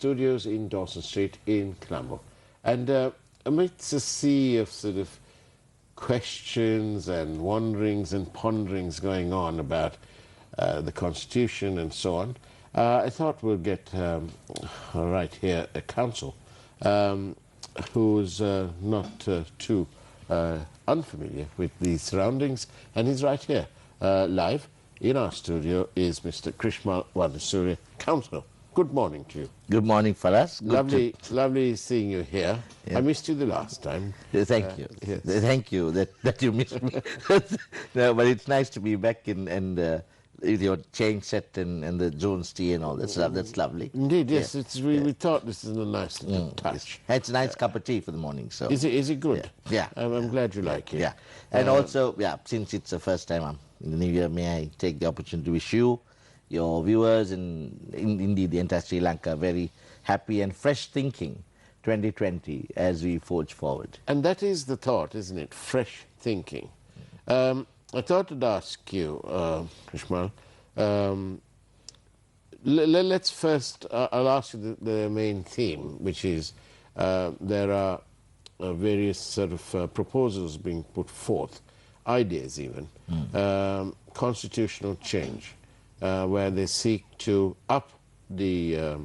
studios in Dawson Street in Colombo. And amidst a sea of sort of questions and wonderings and ponderings going on about the Constitution and so on, I thought we'll get right here a counsel who's not too unfamiliar with these surroundings, and he's right here live in our studio is Mr. Krishmal Vanasuriya, counsel. Good morning to you. Good morning, Faraz. Lovely seeing you here. Yeah. I missed you the last time. Thank you. Yes. Thank you that you missed me. No, but it's nice to be back and with your change set and the Jones tea and all that stuff. That's lovely. Indeed, yes. Yeah. We thought this is a nice little touch. It's a nice cup of tea for the morning. So is it good? Yeah. I'm glad you like it. Yeah. And also, since it's the first time I'm in the new year, may I take the opportunity to wish you, your viewers, and indeed the entire Sri Lanka very happy and fresh thinking 2020 as we forge forward. And that is the thought, isn't it? Fresh thinking. I thought I'd ask you, Krishmal, let's first, I'll ask you the main theme, which is there are various sort of proposals being put forth, ideas even, constitutional change, where they seek to up the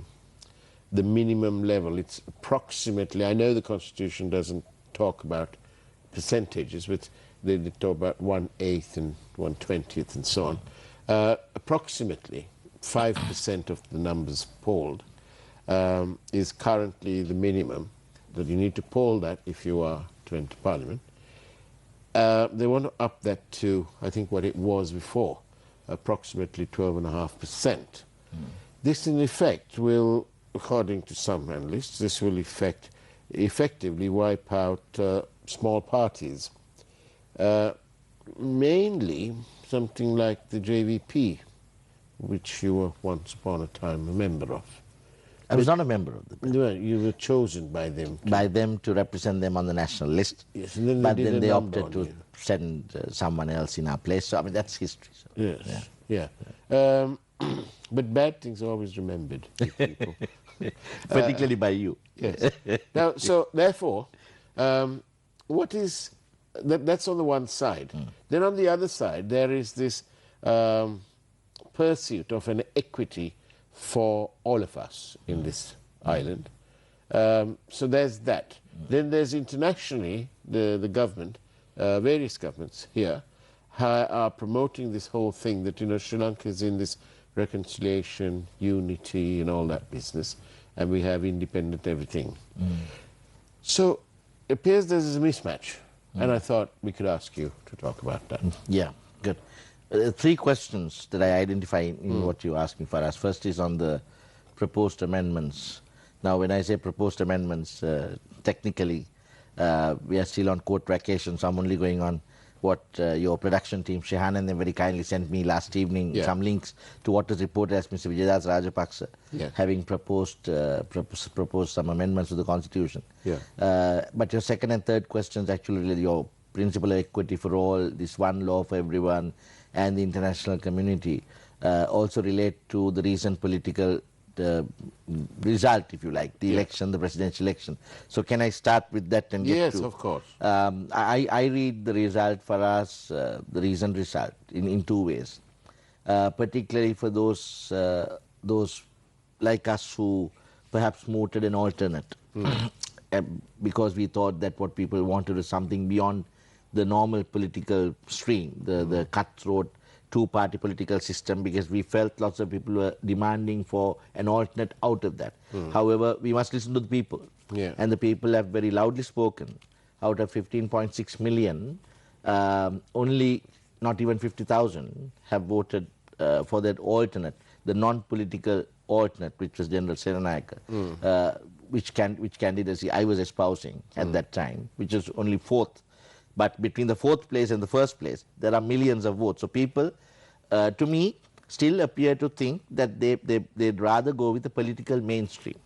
minimum level. It's approximately, I know the Constitution doesn't talk about percentages, but they talk about 1/8 and 1/20 and so on. Approximately 5% of the numbers polled is currently the minimum that you need to poll that if you are to enter Parliament. They want to up that to, I think, what it was before, approximately 12.5%. This, in effect, will, according to some analysts, this will effectively wipe out small parties. Mainly something like the JVP, which you were once upon a time a member of. I was not a member of the Well, you were chosen by them. By them to represent them on the national list. Yes, and then but they then they opted on to you. send someone else in our place. So, I mean, that's history. So, Yes, yeah. But bad things are always remembered by people. Particularly by you. Yes. Now, so, therefore, what is... That's on the one side. Then on the other side, there is this pursuit of an equity for all of us in this island. So there's that. Then there's internationally, the government, various governments here, are promoting this whole thing that, Sri Lanka is in this reconciliation, unity and all that business, and we have independent everything. So it appears there's a mismatch. And I thought we could ask you to talk about that. Yeah, good. Three questions that I identify in what you asked me for us. First is on the proposed amendments. Now, when I say proposed amendments, technically, we are still on court vacation, so I'm only going on what your production team, Shehan, and them very kindly sent me last evening, some links to what was reported as Mr. Vijayadas Rajapaksa having proposed some amendments to the Constitution. But your second and third questions, actually, your principle of equity for all, this one law for everyone, and the international community, also relate to the recent political result, if you like, the election, the presidential election. So can I start with that and get to... Yes, of course. I read the result for us, the recent result, in two ways. Particularly for those like us who perhaps voted an alternate, because we thought that what people wanted was something beyond the normal political stream, the cutthroat two-party political system, because we felt lots of people were demanding for an alternate out of that. However, we must listen to the people. And the people have very loudly spoken. Out of 15.6 million, only not even 50,000 have voted for that alternate, the non-political alternate, which was General Seranayake, which candidacy I was espousing at that time, which was only fourth. But between the fourth place and the first place, there are millions of votes. So people, to me, still appear to think that they'd rather go with the political mainstream.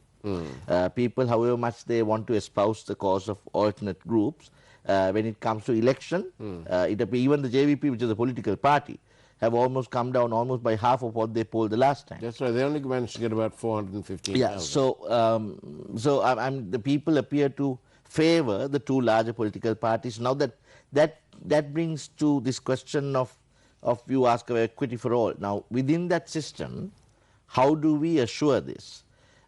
People, however much they want to espouse the cause of alternate groups, when it comes to election, even the JVP, which is a political party, have almost come down almost by half of what they polled the last time. That's right. They only managed to get about 415,000. Yeah. The people appear to favor the two larger political parties. Now that brings to this question of you ask about equity for all. Now within that system, how do we assure this?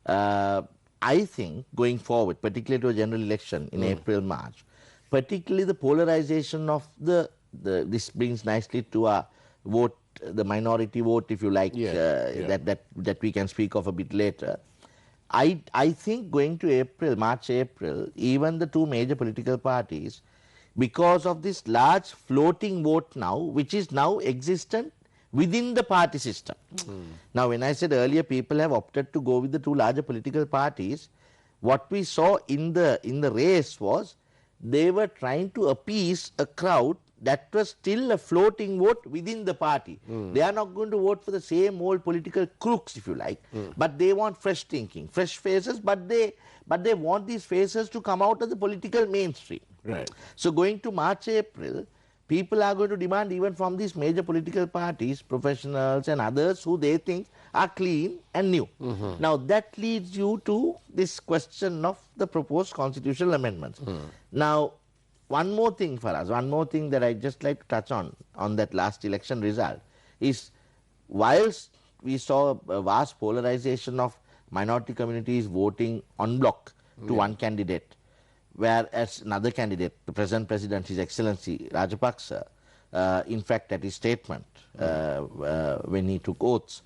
I think going forward, particularly to a general election in April, March, particularly the polarization of this brings nicely to our vote, the minority vote, if you like, that we can speak of a bit later. I think going to March, April, even the two major political parties, because of this large floating vote now, which is now existent within the party system. Now, when I said earlier people have opted to go with the two larger political parties, what we saw in the race was they were trying to appease a crowd that was still a floating vote within the party. They are not going to vote for the same old political crooks, if you like, but they want fresh thinking, fresh faces, but they want these faces to come out of the political mainstream. Right. So going to March, April, people are going to demand even from these major political parties, professionals and others who they think are clean and new. Now that leads you to this question of the proposed constitutional amendments. Now, one more thing, Faraz, one more thing that I just like to touch on that last election result is, whilst we saw a vast polarization of minority communities voting en bloc to one candidate, whereas another candidate, the present president, His Excellency Rajapaksa, in fact at his statement when he took oaths,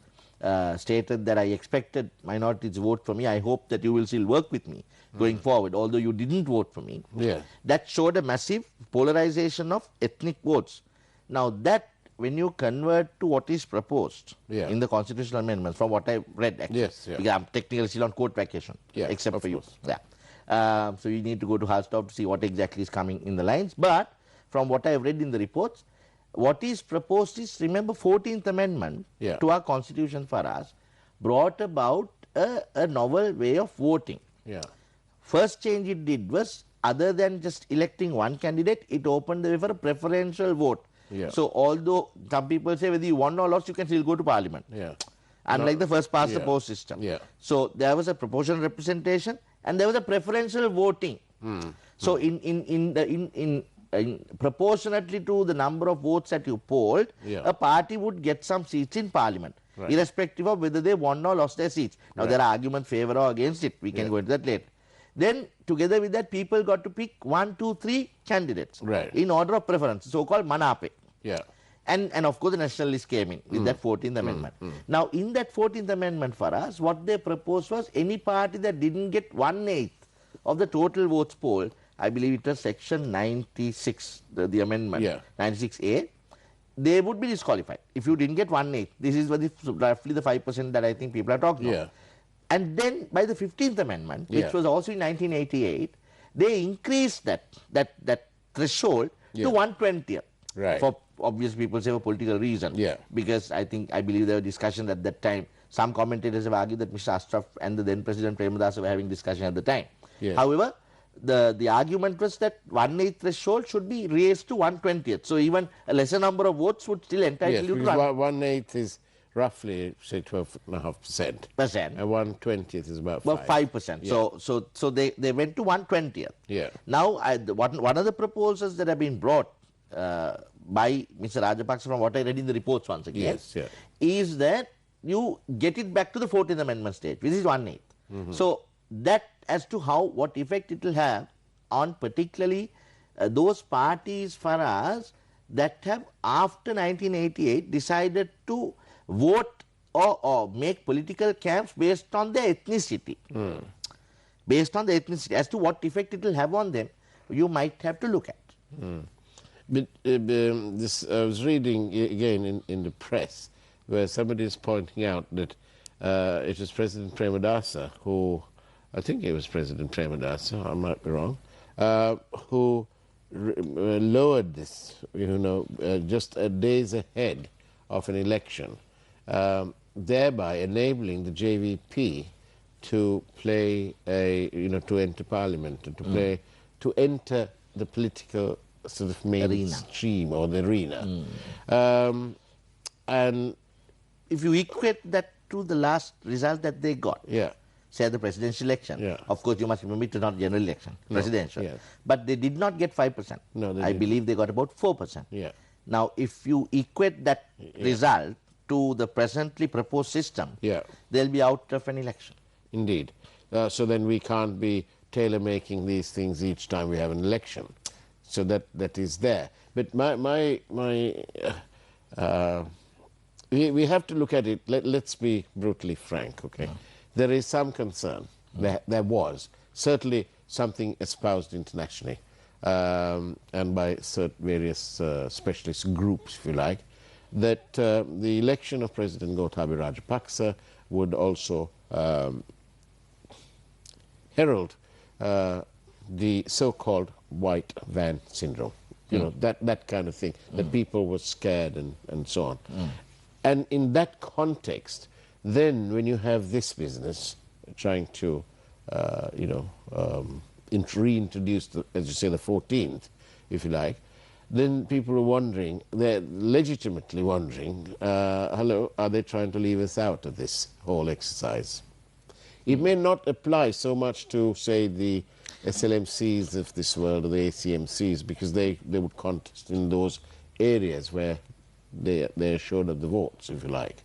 stated that I expected minorities to vote for me. I hope that you will still work with me going forward, although you didn't vote for me. Yeah. That showed a massive polarization of ethnic votes. Now that, when you convert to what is proposed in the constitutional amendments, from what I read actually, because I'm technically still on court vacation, except for you. So you need to go to Hardstop to see what exactly is coming in the lines. But from what I have read in the reports, what is proposed is, remember, 14th Amendment to our Constitution, Faraz, brought about a novel way of voting. First change it did was, other than just electing one candidate, it opened the way for a preferential vote. So although some people say whether you won or lost, you can still go to Parliament. Unlike the first past the post system. So there was a proportional representation and there was a preferential voting. So in proportionately to the number of votes that you polled, a party would get some seats in Parliament, irrespective of whether they won or lost their seats. Now there are arguments favour or against it. We can go into that later. Then together with that, people got to pick 1, 2, 3 candidates in order of preference, so-called Manape. And of course the nationalists came in with that 14th Amendment. Now in that 14th Amendment, for us, what they proposed was, any party that didn't get 1/8 of the total votes polled, I believe it was section 96, the amendment, 96A, they would be disqualified if you didn't get 1/8. This is roughly the 5% that I think people are talking about. And then by the 15th Amendment, which was also in 1988, they increased that threshold to 1/20th. For obvious people say for political reason. Because I believe there were discussions at that time. Some commentators have argued that Mr. Ashraf and the then President Premadasa were having discussion at the time. However, the argument was that 1/8 threshold should be raised to 1/20th. So even a lesser number of votes would still entitle you to 1/8 is roughly, say, 12.5%. And 1/20th is about 5%. So they went to 1/20th. Now, one of the proposals that have been brought by Mr. Rajapaksa, from what I read in the reports once again, is that you get it back to the 14th Amendment stage, which is 1/8. So that, as to what effect it will have on particularly those parties, for us, that have after 1988 decided to vote or make political camps based on their ethnicity. Based on the ethnicity, as to what effect it will have on them, you might have to look at. But this, I was reading again in the press, where somebody is pointing out that it was President Premadasa who, I think it was President Premadasa, I might be wrong, who lowered this, just days ahead of an election, thereby enabling the JVP to play to enter Parliament and to enter the political sort of mainstream or the arena. and if you equate that to the last result that they got, yeah, say the presidential election, yeah. of course you must remember it was not general election, presidential, yes. but they did not get 5%. No, they I didn't. believe they got about 4%. Yeah. Now, if you equate that result to the presently proposed system, Yeah. they'll be out of an election. Indeed. So then we can't be tailor-making these things each time we have an election. So that is there. But we have to look at it. Let's be brutally frank, okay? There is some concern. There was certainly something espoused internationally and by various specialist groups, if you like, that the election of President Gotabaya Rajapaksa would also herald the so-called white van syndrome. You know, that kind of thing, that people were scared and so on. And in that context, then when you have this business trying to, reintroduce, as you say, the 14th, if you like, then people are wondering, they're legitimately wondering, hello, are they trying to leave us out of this whole exercise? It may not apply so much to, say, the SLMCs of this world or the ACMCs, because they would contest in those areas where they're assured of the votes, if you like.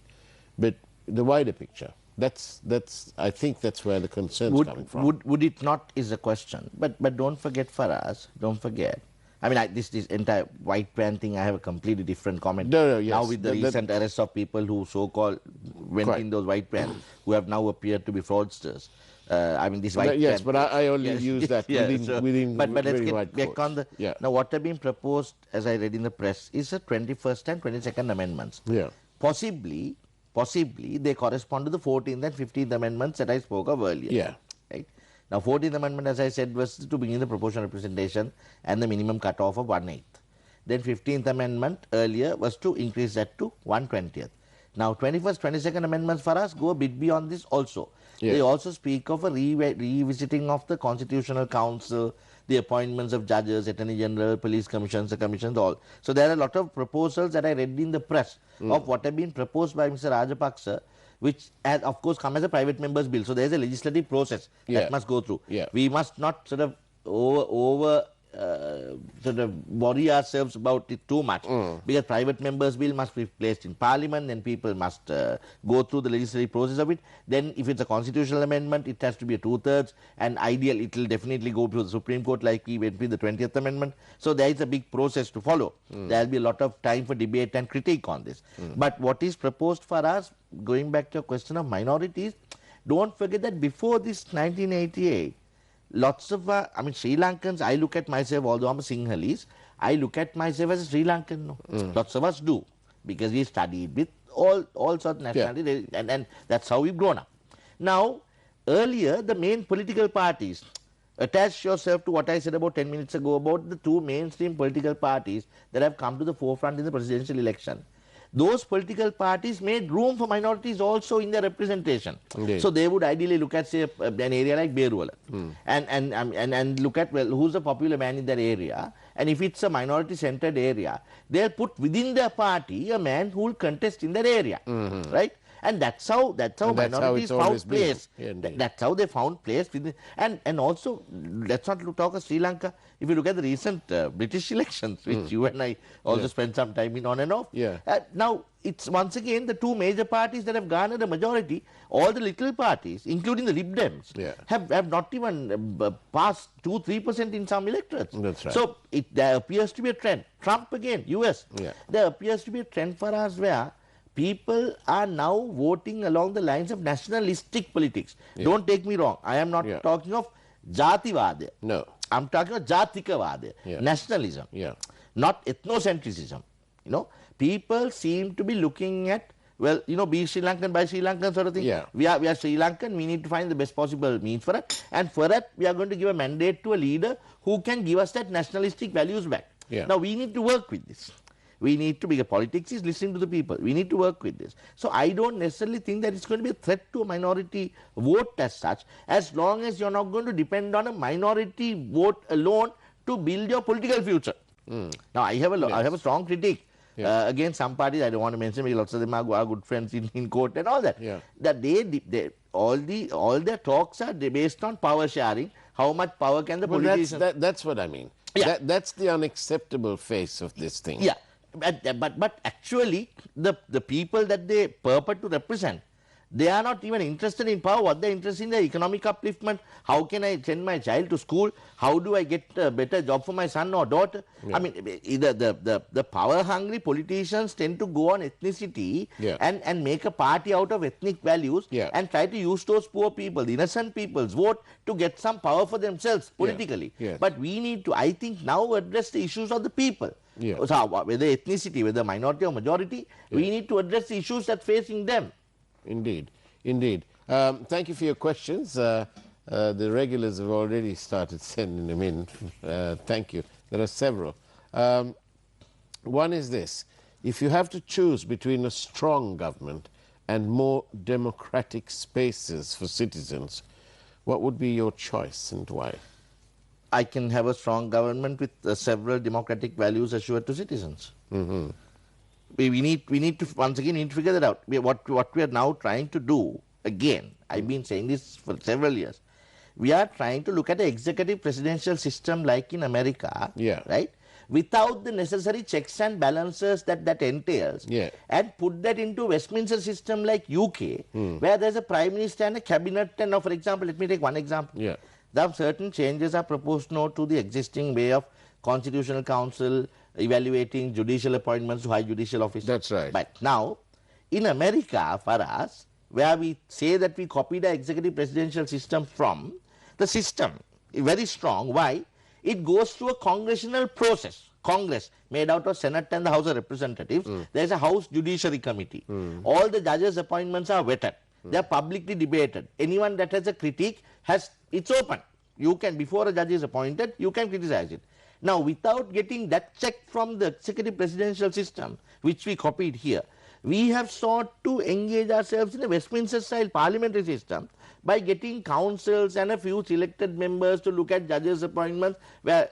But the wider picture, I think that's where the concern's coming from. Would it not is a question. But don't forget, Faraz, don't forget. I mean, this entire white van thing, I have a completely different comment. No, yes. Now with the recent arrest of people who so-called went in those white vans, who have now appeared to be fraudsters. I mean, this white yes, van, but I only use that within but let's very get wide back on the... Yeah. Now, what have been proposed, as I read in the press, is the 21st and 22nd amendments. Yeah. Possibly, they correspond to the 14th and 15th amendments that I spoke of earlier. Yeah. Right? Now, 14th amendment, as I said, was to begin the proportional representation and the minimum cutoff of 1/8. Then 15th amendment earlier was to increase that to 1/20th. Now, 21st, 22nd amendments for us go a bit beyond this also. Yeah. They also speak of a revisiting of the Constitutional Council, the appointments of judges, Attorney General, police commissions, the commissions, all. So there are a lot of proposals that I read in the press of what have been proposed by Mr. Rajapaksa, which has, of course, come as a private member's bill. So there is a legislative process that must go through. Yeah. We must not sort of sort of worry ourselves about it too much, because private members' bill must be placed in Parliament, and people must go through the legislative process of it. Then if it's a constitutional amendment, it has to be a 2/3, and ideal it will definitely go to the Supreme Court like we went with the 20th Amendment. So there is a big process to follow. There will be a lot of time for debate and critique on this. But what is proposed for us, going back to a question of minorities, don't forget that before this 1988, lots of, Sri Lankans, I look at myself, although I'm a Sinhalese, I look at myself as a Sri Lankan. No? Lots of us do, because we studied with all sorts of nationalities, and that's how we've grown up. Now, earlier, the main political parties, attach yourself to what I said about 10 minutes ago about the two mainstream political parties that have come to the forefront in the presidential election. Those political parties made room for minorities also in their representation. Indeed. So they would ideally look at, say, an area like Beruwala and look at, well, who's the popular man in that area, and if it's a minority-centered area, they'll put within their party a man who will contest in that area, right? And that's how minorities found place. Yeah, that's how they found place. And also, let's not talk of Sri Lanka. If you look at the recent British elections, which you and I also spent some time in on and off. Yeah. Now, it's once again the two major parties that have garnered a majority. All the little parties, including the Lib Dems, have not even passed 2-3% in some electorates. That's right. So there appears to be a trend. Trump again, US. Yeah. There appears to be a trend for us where people are now voting along the lines of nationalistic politics. Don't take me wrong. I am not talking of Jativada. No. I'm talking of Jatikavada, nationalism, not ethnocentrism. You know, people seem to be looking at, well, you know, be Sri Lankan by Sri Lankan sort of thing. Yeah. We are Sri Lankan, we need to find the best possible means for it. And for that, we are going to give a mandate to a leader who can give us that nationalistic values back. Yeah. Now, we need to work with this. We need to be, politics is listening to the people. We need to work with this. So I don't necessarily think that it's going to be a threat to a minority vote as such, as long as you're not going to depend on a minority vote alone to build your political future. Now, I have a strong critique Again, some parties I don't want to mention because lots of them are good friends in court and all that. Yeah. That all their talks are based on power sharing. How much power can the politicians? That's what I mean. Yeah. That's the unacceptable face of this thing. Yeah, but actually the people that they purport to represent, they are not even interested in power. What they're interested in the economic upliftment. How can I send my child to school? How do I get a better job for my son or daughter? Yeah. I mean, the power-hungry politicians tend to go on ethnicity and make a party out of ethnic values and try to use those poor people, the innocent people's vote to get some power for themselves politically. But we need to, I think, now address the issues of the people. So whether ethnicity, whether minority or majority, we need to address the issues that facing them. Indeed, indeed. Thank you for your questions. The regulars have already started sending them in. Thank you. There are several. One is this. If you have to choose between a strong government and more democratic spaces for citizens, what would be your choice and why? I can have a strong government with several democratic values assured to citizens. We need to once again need to figure that out. What we are now trying to do again. I've been saying this for several years. We are trying to look at an executive presidential system like in America, right? Without the necessary checks and balances that entails, and put that into Westminster system like UK, where there's a prime minister and a cabinet. And now, for example, let me take one example. There are certain changes are proposed now to the existing way of Constitutional Council evaluating judicial appointments to high judicial officers. That's right. But now, in America, Faraz, where we say that we copied the executive presidential system from, the system is very strong. Why? It goes through a congressional process. Congress, made out of Senate and the House of Representatives. There's a House Judiciary Committee. All the judges' appointments are vetted. They are publicly debated. Anyone that has a critique, it's open. You can, before a judge is appointed, you can criticize it. Now, without getting that check from the executive presidential system, which we copied here, we have sought to engage ourselves in a Westminster-style parliamentary system by getting councils and a few selected members to look at judges' appointments, where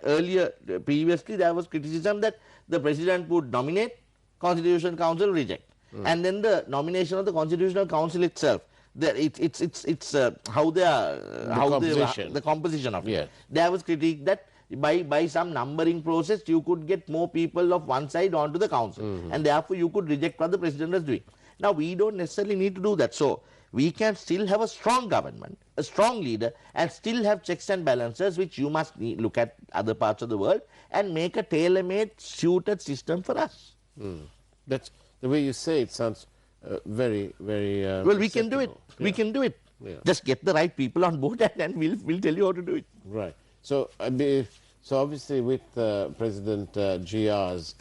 previously there was criticism that the president would nominate, Constitutional Council reject. And then the nomination of the Constitutional Council itself, it's how they are, the composition of it. There was critique that by some numbering process, you could get more people of one side onto the council, and therefore you could reject what the president is doing. Now, we don't necessarily need to do that. So, we can still have a strong government, a strong leader, and still have checks and balances, which you must look at other parts of the world and make a tailor-made, suited system for us. That's the way you say it sounds very, very well, we can do it. We can do it. Just get the right people on board and we'll tell you how to do it. Right. So, so obviously with President GR's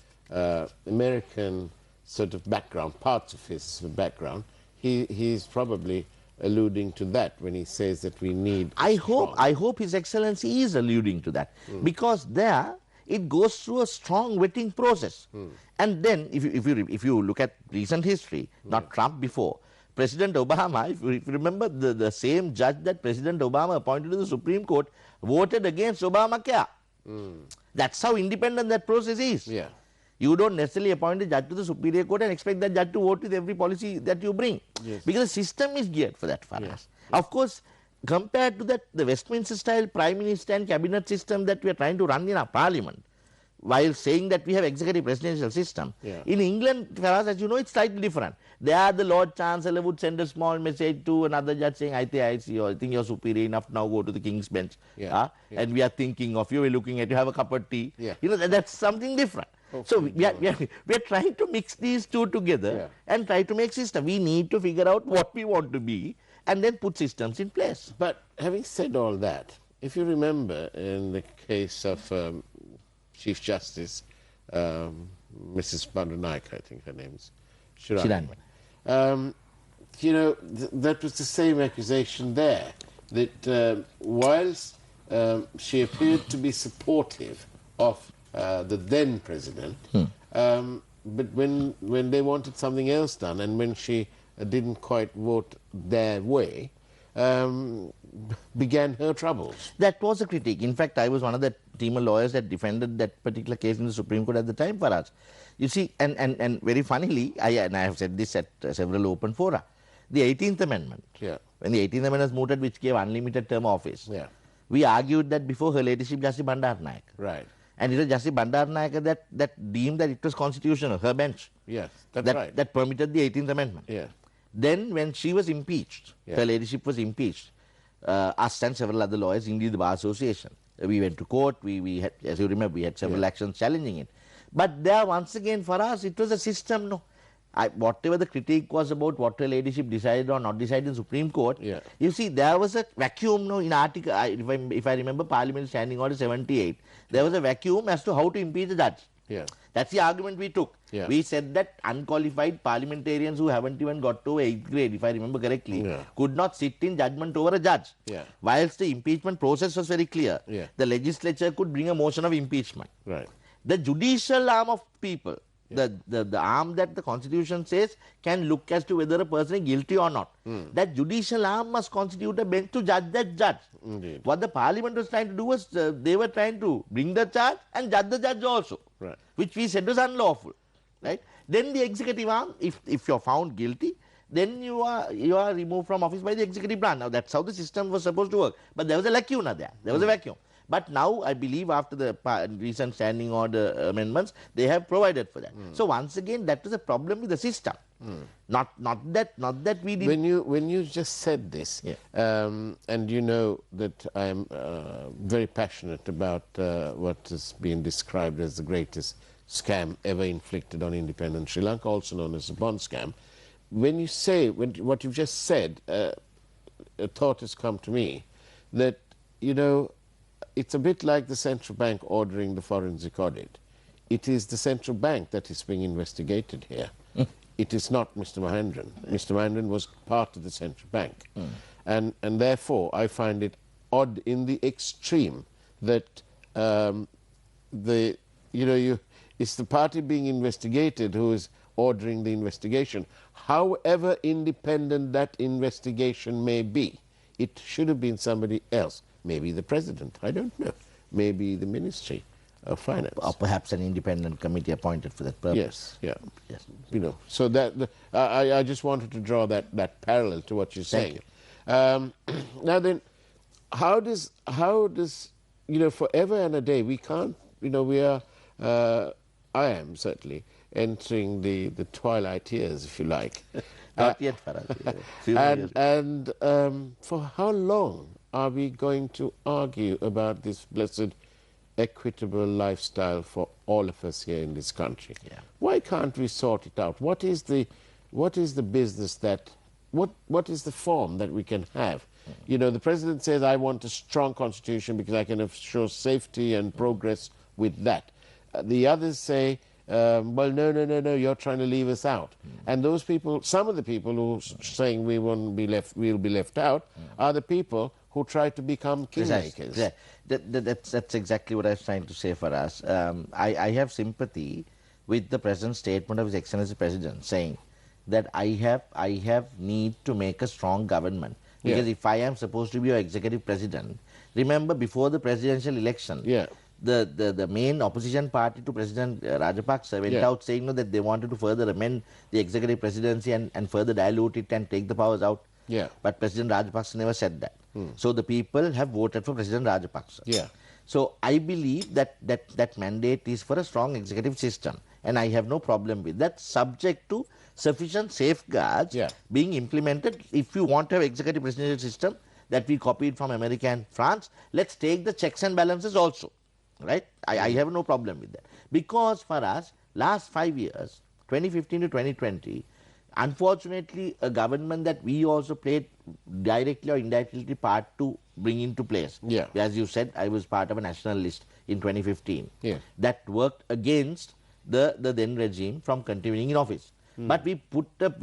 American sort of background, parts of his background, he's probably alluding to that when he says that we need. I hope His Excellency is alluding to that, because there it goes through a strong vetting process, and then if you look at recent history, not Trump before. President Obama, if you remember, the same judge that President Obama appointed to the Supreme Court voted against Obamacare. That's how independent that process is. You don't necessarily appoint a judge to the Superior Court and expect that judge to vote with every policy that you bring. Because the system is geared for that, Faraz. Of course, compared to that, the Westminster-style Prime Minister and Cabinet system that we are trying to run in our Parliament, while saying that we have executive presidential system, in England, Faraz, as you know, it's slightly different. There the Lord Chancellor would send a small message to another judge saying, I think you're superior enough, now go to the King's Bench. And we are thinking of you, we're looking at you, have a cup of tea. You know, that's something different. So we are trying to mix these two together and try to make system. We need to figure out what we want to be and then put systems in place. But having said all that, if you remember in the case of Chief Justice, Mrs. Bandunaika, I think her name is, Shirani. You know, that was the same accusation there, that whilst she appeared to be supportive of the then president, but when they wanted something else done and when she didn't quite vote their way, began her troubles. That was a critique. In fact, I was one of the team of lawyers that defended that particular case in the Supreme Court at the time, Faraz. You see, and very funnily, I have said this at several open fora, the 18th Amendment, when the 18th Amendment was mooted, which gave unlimited term office, we argued that before Her Ladyship Justice Bandaranaike. Right. And it was Justice Bandaranaike that deemed that it was constitutional, her bench. Yes, that's right. That permitted the 18th Amendment. Yeah. Then when she was impeached, Her Ladyship was impeached, us and several other lawyers, indeed the Bar Association, we went to court, we had, as you remember, we had several actions challenging it. But there, once again, for us, it was a system, no. Whatever the critique was about what Her Ladyship decided or not decided in Supreme Court, you see, there was a vacuum, no, in article, if I remember Parliament Standing Order 78, there was a vacuum as to how to impeach the judge. That's the argument we took. We said that unqualified parliamentarians who haven't even got to 8th grade, if I remember correctly, could not sit in judgment over a judge. Whilst the impeachment process was very clear, the legislature could bring a motion of impeachment. Right. The judicial arm of people, the arm that the Constitution says can look as to whether a person is guilty or not. That judicial arm must constitute a bench to judge that judge. Indeed. What the Parliament was trying to do was they were trying to bring the charge and judge the judge also, which we said was unlawful. Right? Then the executive arm, if you're found guilty, then you are removed from office by the executive branch. Now that's how the system was supposed to work. But there was a lacuna there. There was a vacuum. But now, I believe after the recent standing order amendments, they have provided for that. So once again, that was a problem with the system. Not that we did. When you just said this, and you know that I am very passionate about what is being described as the greatest scam ever inflicted on independent Sri Lanka, also known as the bond scam. When you say what you've just said, a thought has come to me that, you know, it's a bit like the central bank ordering the forensic audit. It is the central bank that is being investigated here. It is not Mr. Mahendran. Mr. Mahendran was part of the central bank. And therefore, I find it odd in the extreme that it's the party being investigated who is ordering the investigation. However independent that investigation may be, it should have been somebody else. Maybe the president, I don't know. Maybe the Ministry of Finance. Or perhaps an independent committee appointed for that purpose. Yes. You know, so that I just wanted to draw that parallel to what you're saying. Now then, how does you know, forever and a day we can't, you know, we are I am certainly entering the twilight years, if you like. Not yet, Faraz. And for how long are we going to argue about this blessed equitable lifestyle for all of us here in this country? Why can't we sort it out? What is the business that, what is the form that we can have? You know, the president says, I want a strong constitution because I can assure safety and progress with that. The others say, well, no, you're trying to leave us out. And those people, some of the people who are saying we'll be left out, are the people who try to become kingmakers. That's exactly what I was trying to say for us. I have sympathy with the present statement of His Excellency President saying that I have need to make a strong government. Because if I am supposed to be your executive president, remember before the presidential election, the main opposition party to President Rajapaksa went out saying that they wanted to further amend the executive presidency and further dilute it and take the powers out. But President Rajapaksa never said that. So the people have voted for President Rajapaksa. So I believe that mandate is for a strong executive system, and I have no problem with that, subject to sufficient safeguards being implemented. If you want to have executive presidential system that we copied from America and France, let's take the checks and balances also. Right? I have no problem with that. Because for us, last 5 years, 2015 to 2020, unfortunately, a government that we also played directly or indirectly part to bring into place. As you said, I was part of a national list in 2015. That worked against the then regime from continuing in office. But we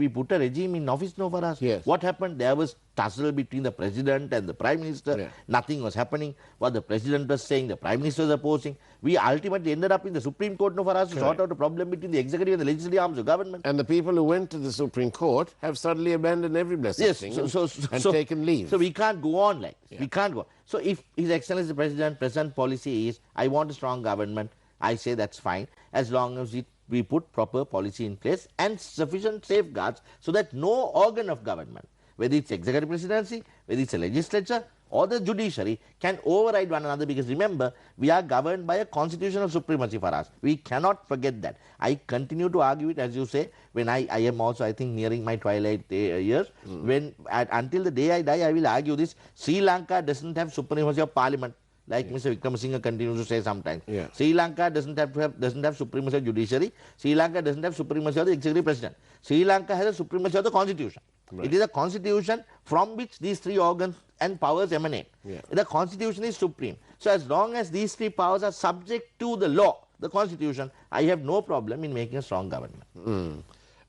put a regime in office now for us. What happened? There was tussle between the president and the prime minister. Yeah. Nothing was happening. What the president was saying, the prime minister was opposing. We ultimately ended up in the Supreme Court for us to sort out a problem between the executive and the legislative arms of government. And the people who went to the Supreme Court have suddenly abandoned every blessed thing and taken leave. So we can't go on like this. Yeah. We can't go on. So if His Excellency the President, present policy is, I want a strong government, I say that's fine, as long as we put proper policy in place and sufficient safeguards so that no organ of government, whether it's executive presidency, whether it's a legislature or the judiciary, can override one another, because remember, we are governed by a constitutional supremacy for us. We cannot forget that. I continue to argue it, as you say, when I am also, I think, nearing my twilight years. Until the day I die, I will argue this. Sri Lanka doesn't have supremacy of parliament, like Mr. Vikramasinghe continues to say sometimes. Yeah. Sri Lanka doesn't have supremacy of judiciary. Sri Lanka doesn't have supremacy of the executive president. Sri Lanka has a supremacy of the constitution. Right. It is a constitution from which these three organs and powers emanate. Yeah. The constitution is supreme. So as long as these three powers are subject to the law, the constitution, I have no problem in making a strong government.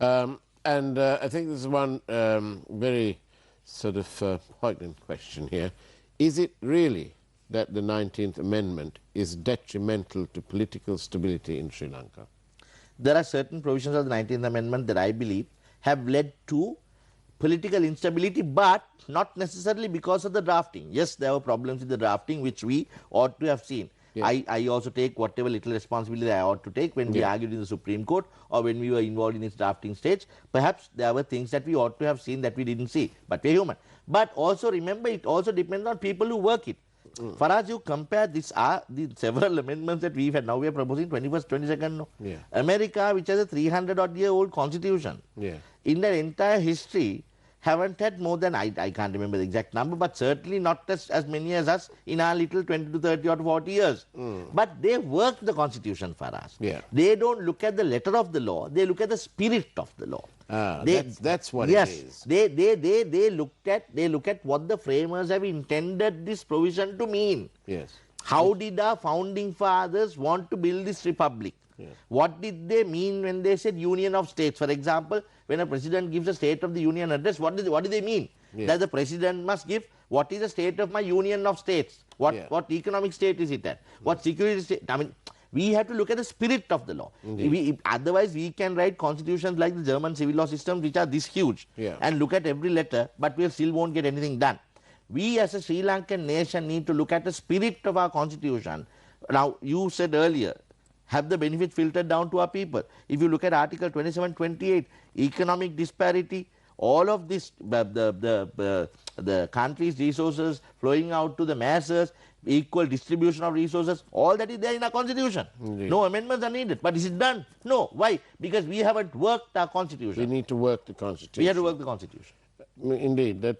I think there's one very sort of poignant question here. Is it really that the 19th Amendment is detrimental to political stability in Sri Lanka? There are certain provisions of the 19th Amendment that I believe have led to political instability, but not necessarily because of the drafting. Yes, there were problems with the drafting which we ought to have seen. Yeah. I also take whatever little responsibility I ought to take when we argued in the Supreme Court or when we were involved in its drafting stage. Perhaps there were things that we ought to have seen that we didn't see, but we're human. But also remember, it also depends on people who work it. Faraz, you compare the several amendments that we've had. Now we are proposing 21st, 22nd. No? Yeah. America, which has a 300-odd-year-old constitution, in their entire history, haven't had more than, I can't remember the exact number, but certainly not as many as us in our little 20 to 30 or 40 years. But they work the constitution for us. Yeah. They don't look at the letter of the law, they look at the spirit of the law. That's what it is. They look at what the framers have intended this provision to mean. Yes. How did our founding fathers want to build this republic? Yes. What did they mean when they said union of states? For example, when a president gives a State of the Union address, what do they mean? Yes. That the president must give, what is the state of my union of states? What economic state is it at? What security state? I mean, we have to look at the spirit of the law. Otherwise, we can write constitutions like the German civil law systems, which are this huge, and look at every letter, but we still won't get anything done. We as a Sri Lankan nation need to look at the spirit of our constitution. Now, you said earlier, have the benefit filtered down to our people. If you look at Article 27, 28, economic disparity, all of this, the country's resources flowing out to the masses, equal distribution of resources, all that is there in our constitution. Indeed. No amendments are needed. But is it done? No. Why? Because we haven't worked our constitution. We need to work the constitution. We have to work the constitution. Indeed.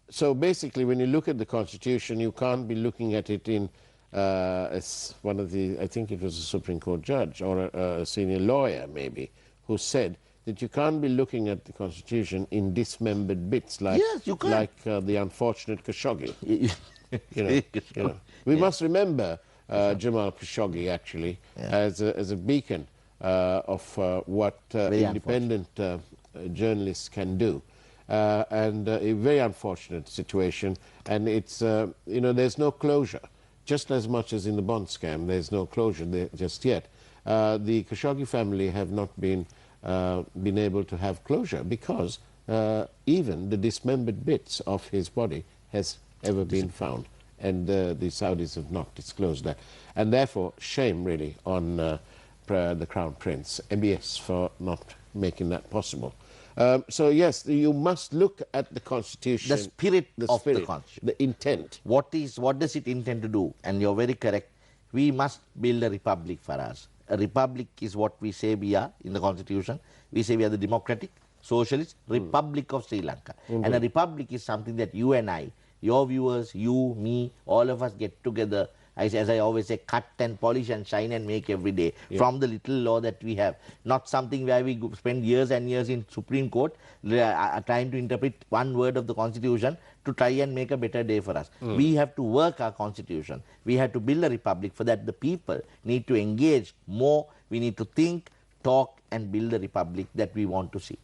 So basically, when you look at the constitution, you can't be looking at it in as one of the, I think it was a Supreme Court judge or a senior lawyer maybe, who said that you can't be looking at the Constitution in dismembered bits like, the unfortunate Khashoggi. We must remember Jamal Khashoggi actually as a beacon of what independent journalists can do. And a very unfortunate situation, and it's, there's no closure. Just as much as in the bond scam, there's no closure there just yet. The Khashoggi family have not been able to have closure because even the dismembered bits of his body has ever been found, and the Saudis have not disclosed that. And therefore, shame really on the Crown Prince, MBS, for not making that possible. So yes, you must look at the Constitution, the spirit of the Constitution, the intent. What does it intend to do? And you're very correct. We must build a republic for us. A republic is what we say we are in the Constitution. We say we are the democratic, socialist Republic of Sri Lanka. And a republic is something that you and I, your viewers, you, me, all of us get together. As I always say, cut and polish and shine and make every day from the little law that we have. Not something where we spend years and years in Supreme Court trying to interpret one word of the Constitution to try and make a better day for us. We have to work our Constitution. We have to build a republic. For that, the people need to engage more. We need to think, talk, and build the republic that we want to see.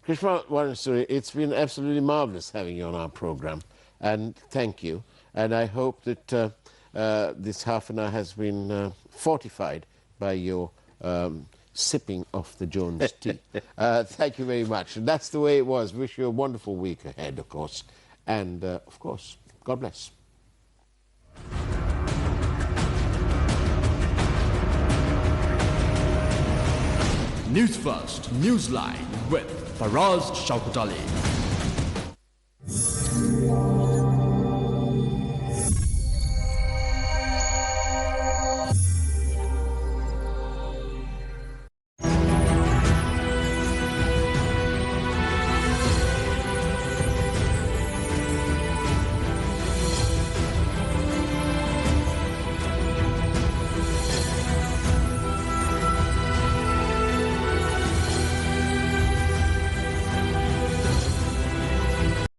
Krishna Wanasuri, it's been absolutely marvelous having you on our program, and thank you. And I hope that this half an hour has been fortified by your sipping of the Jones tea. Thank you very much. And that's the way it was. Wish you a wonderful week ahead, of course. And, of course, God bless. Newsfirst, Newsline with Faraz Shauketaly.